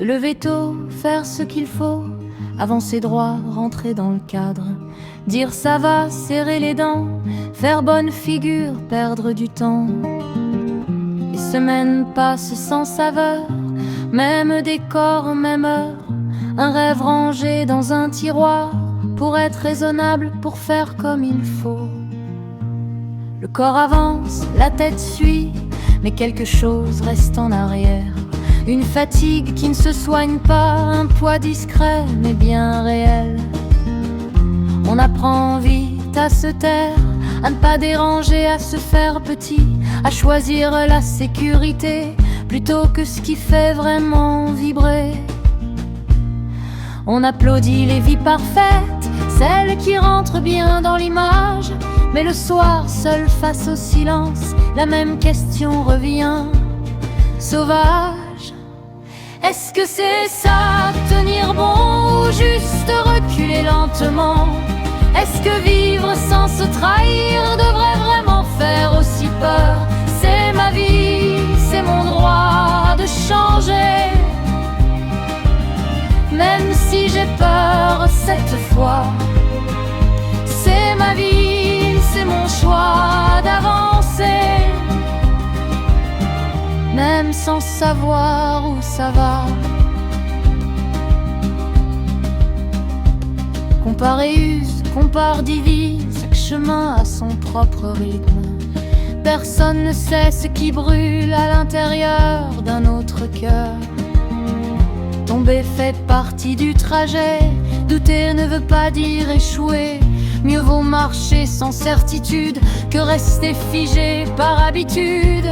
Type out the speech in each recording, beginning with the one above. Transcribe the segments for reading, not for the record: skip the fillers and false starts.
lever tôt, faire ce qu'il faut, avancer droit, rentrer dans le cadre, dire ça va, serrer les dents, faire bonne figure, perdre du temps. Les semaines passent sans saveur, même décor, même heure, un rêve rangé dans un tiroir, pour être raisonnable, pour faire comme il faut. Le corps avance, la tête suit, mais quelque chose reste en arrière. Une fatigue qui ne se soigne pas, un poids discret mais bien réel. On apprend vite à se taire, à ne pas déranger, à se faire petit, à choisir la sécurité plutôt que ce qui fait vraiment vibrer. On applaudit les vies parfaites, celles qui rentrent bien dans l'image, mais le soir, seul face au silence, la même question revient, sauvage. Est-ce que c'est ça, tenir bon, ou juste reculer lentement? Est-ce que vivre sans se trahir devrait vraiment faire aussi peur? C'est ma vie, c'est mon droit de changer, même si j'ai peur cette fois. C'est ma vie, c'est mon choix d'avancer, même sans savoir où ça va. Compare et use, compare, divise, chaque chemin a son propre rythme. Personne ne sait ce qui brûle à l'intérieur d'un autre cœur. Tomber fait partie du trajet, douter ne veut pas dire échouer. Mieux vaut marcher sans certitude que rester figé par habitude.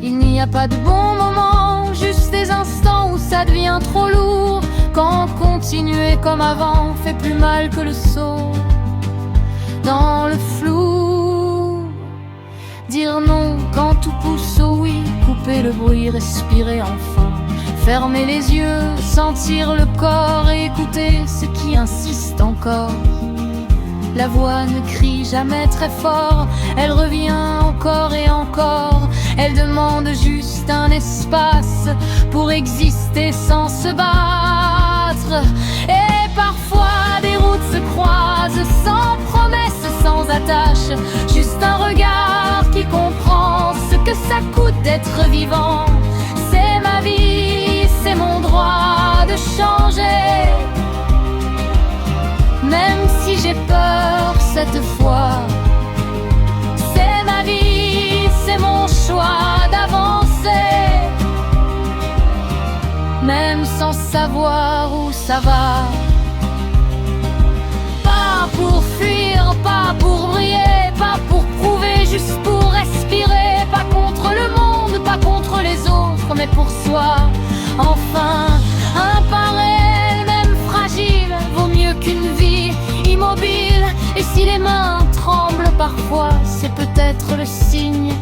Il n'y a pas de bon moment, juste des instants où ça devient trop lourd, quand continuer comme avant fait plus mal que le saut dans le flou. Dire non quand tout pousse au oui, couper le bruit, respirer enfin, fermer les yeux, sentir le corps et écouter ce qui insiste encore. La voix ne crie jamais très fort, elle revient encore et encore. Elle demande juste un espace pour exister sans se battre. Et parfois des routes se croisent sans promesse, sans attache. Juste un regard qui comprend ce que ça coûte d'être vivant. C'est ma vie, c'est mon droit de changer, même si j'ai peur cette fois. C'est ma vie, c'est mon choix d'avancer, même sans savoir où ça va. Pas pour fuir, pas pour briller, pas pour prouver, juste pour respirer. Pas contre le monde, pas contre les autres, mais pour soi. Enfin, un pareil, même fragile, vaut mieux qu'une vie immobile. Et si les mains tremblent parfois, c'est peut-être le signe